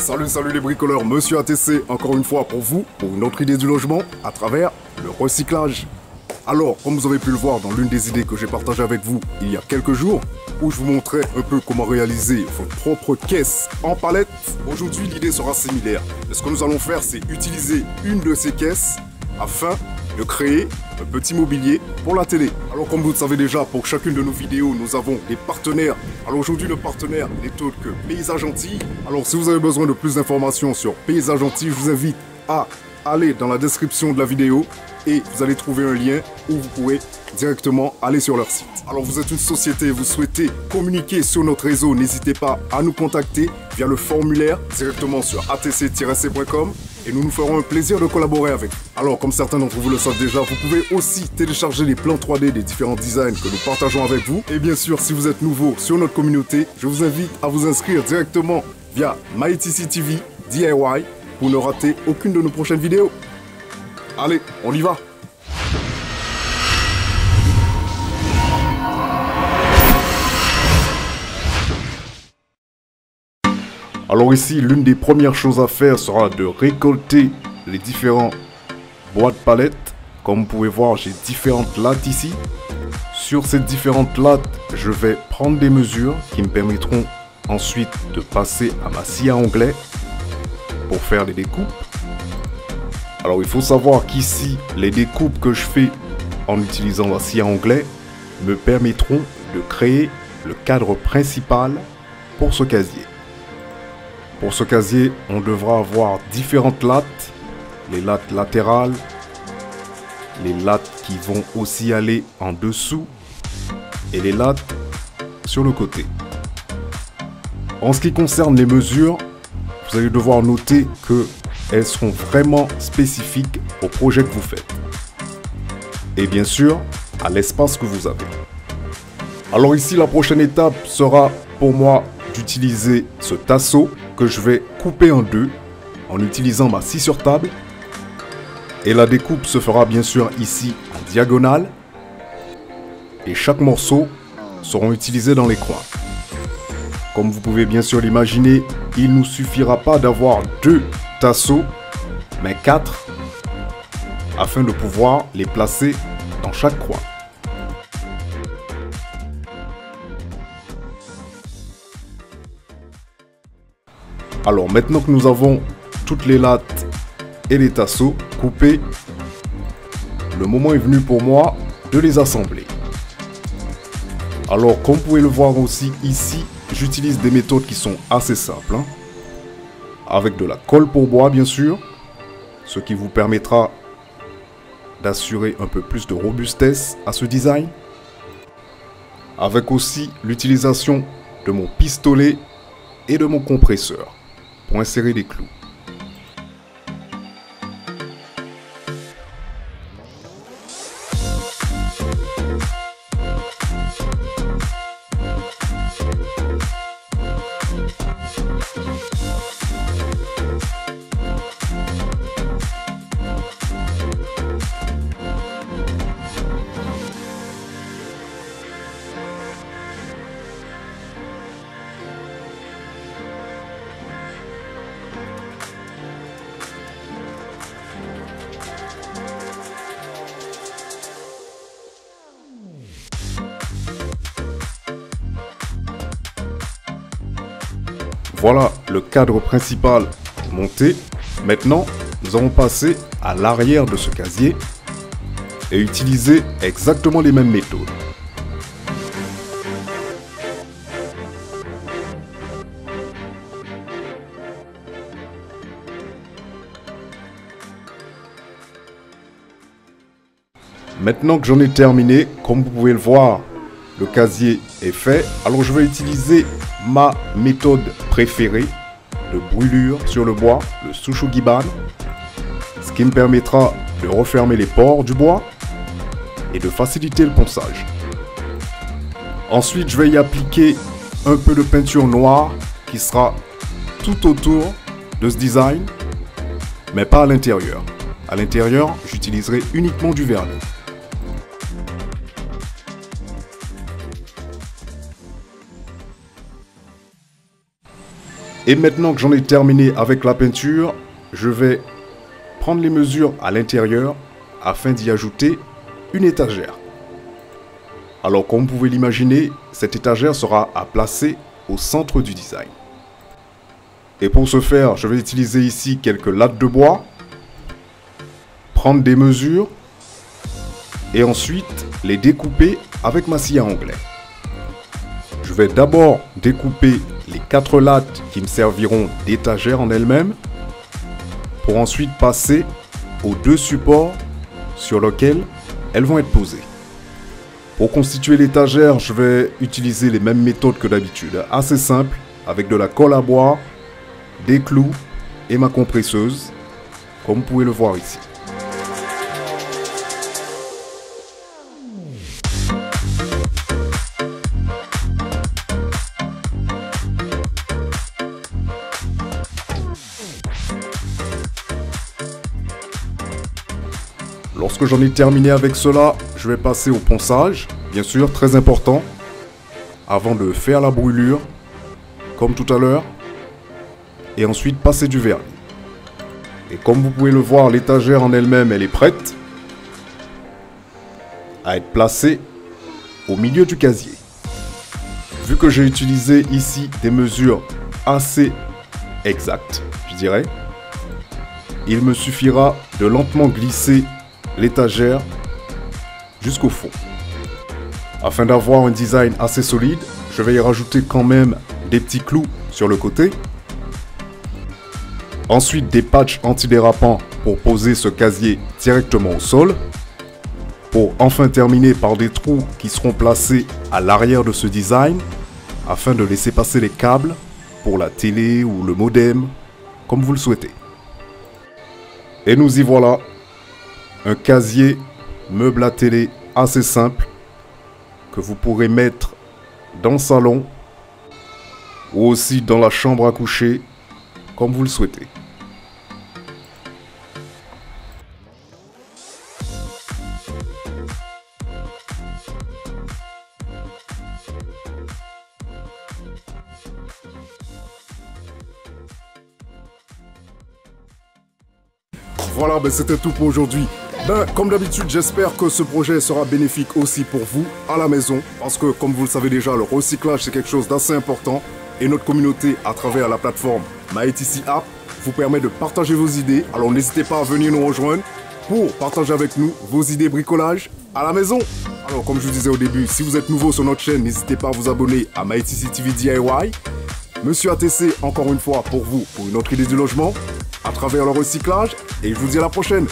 Salut les bricoleurs, Monsieur ATC, encore une fois pour vous, pour une autre idée du logement, à travers le recyclage. Alors, comme vous avez pu le voir dans l'une des idées que j'ai partagées avec vous il y a quelques jours, où je vous montrais un peu comment réaliser votre propre caisse en palette, aujourd'hui l'idée sera similaire. Et ce que nous allons faire, c'est utiliser une de ces caisses afin de créer un petit mobilier pour la télé. Alors comme vous le savez déjà, pour chacune de nos vidéos, nous avons des partenaires. Alors aujourd'hui, le partenaire n'est autre que Paysage Antilles. Alors si vous avez besoin de plus d'informations sur Paysage Antilles, je vous invite à aller dans la description de la vidéo et vous allez trouver un lien où vous pouvez directement aller sur leur site. Alors vous êtes une société, vous souhaitez communiquer sur notre réseau, n'hésitez pas à nous contacter via le formulaire directement sur atc-c.com et nous nous ferons un plaisir de collaborer avec vous. Alors comme certains d'entre vous le savent déjà, vous pouvez aussi télécharger les plans 3D des différents designs que nous partageons avec vous. Et bien sûr, si vous êtes nouveau sur notre communauté, je vous invite à vous inscrire directement via MyTC TV DIY pour ne rater aucune de nos prochaines vidéos. Allez, on y va! Alors ici, l'une des premières choses à faire sera de récolter les différents boîtes palettes. Comme vous pouvez voir, j'ai différentes lattes ici. Sur ces différentes lattes, je vais prendre des mesures qui me permettront ensuite de passer à ma scie à onglet pour faire les découpes. Alors il faut savoir qu'ici, les découpes que je fais en utilisant la scie à onglet me permettront de créer le cadre principal pour ce casier. Pour ce casier, on devra avoir différentes lattes, les lattes latérales, les lattes qui vont aussi aller en dessous et les lattes sur le côté. En ce qui concerne les mesures, vous allez devoir noter qu'elles seront vraiment spécifiques au projet que vous faites. Et bien sûr, à l'espace que vous avez. Alors ici, la prochaine étape sera pour moi d'utiliser ce tasseau que je vais couper en deux en utilisant ma scie sur table. Et la découpe se fera bien sûr ici en diagonale. Et chaque morceau sera utilisé dans les coins. Comme vous pouvez bien sûr l'imaginer, il ne nous suffira pas d'avoir 2 tasseaux, mais 4, afin de pouvoir les placer dans chaque coin. Alors maintenant que nous avons toutes les lattes et les tasseaux coupés, le moment est venu pour moi de les assembler. Alors comme vous pouvez le voir aussi ici, j'utilise des méthodes qui sont assez simples. Avec de la colle pour bois bien sûr, ce qui vous permettra d'assurer un peu plus de robustesse à ce design. Avec aussi l'utilisation de mon pistolet et de mon compresseur pour insérer des clous. Voilà le cadre principal monté. Maintenant, nous allons passer à l'arrière de ce casier et utiliser exactement les mêmes méthodes. Maintenant que j'en ai terminé, comme vous pouvez le voir, le casier est fait. Alors je vais utiliser ma méthode préférée de brûlure sur le bois, le Sushugiban, ce qui me permettra de refermer les pores du bois et de faciliter le ponçage. Ensuite, je vais y appliquer un peu de peinture noire qui sera tout autour de ce design, mais pas à l'intérieur. À l'intérieur, j'utiliserai uniquement du vernis. Et maintenant que j'en ai terminé avec la peinture, je vais prendre les mesures à l'intérieur afin d'y ajouter une étagère. Alors comme vous pouvez l'imaginer, cette étagère sera à placer au centre du design. Et pour ce faire, je vais utiliser ici quelques lattes de bois, prendre des mesures et ensuite les découper avec ma scie à onglet. Je vais d'abord découper les 4 lattes qui me serviront d'étagère en elles-mêmes pour ensuite passer aux 2 supports sur lesquels elles vont être posées. Pour constituer l'étagère, je vais utiliser les mêmes méthodes que d'habitude, assez simple, avec de la colle à bois, des clous et ma compresseuse, comme vous pouvez le voir ici. Lorsque j'en ai terminé avec cela, je vais passer au ponçage, bien sûr, très important, avant de faire la brûlure, comme tout à l'heure, et ensuite passer du vernis. Et comme vous pouvez le voir, l'étagère en elle-même, elle est prête à être placée au milieu du casier. Vu que j'ai utilisé ici des mesures assez exactes, je dirais, il me suffira de lentement glisser l'étagère jusqu'au fond. Afin d'avoir un design assez solide, je vais y rajouter quand même des petits clous sur le côté. Ensuite des patchs antidérapants pour poser ce casier directement au sol. Pour enfin terminer par des trous qui seront placés à l'arrière de ce design afin de laisser passer les câbles pour la télé ou le modem, comme vous le souhaitez. Et nous y voilà. Un casier meuble à télé assez simple que vous pourrez mettre dans le salon ou aussi dans la chambre à coucher comme vous le souhaitez. Voilà, c'était tout pour aujourd'hui. Comme d'habitude, j'espère que ce projet sera bénéfique aussi pour vous à la maison. Parce que, comme vous le savez déjà, le recyclage, c'est quelque chose d'assez important. Et notre communauté, à travers la plateforme MyITC App, vous permet de partager vos idées. Alors n'hésitez pas à venir nous rejoindre pour partager avec nous vos idées bricolage à la maison. Alors, comme je vous disais au début, si vous êtes nouveau sur notre chaîne, n'hésitez pas à vous abonner à MyITC TV DIY. Monsieur ATC, encore une fois, pour vous, pour une autre idée du logement, à travers le recyclage. Et je vous dis à la prochaine.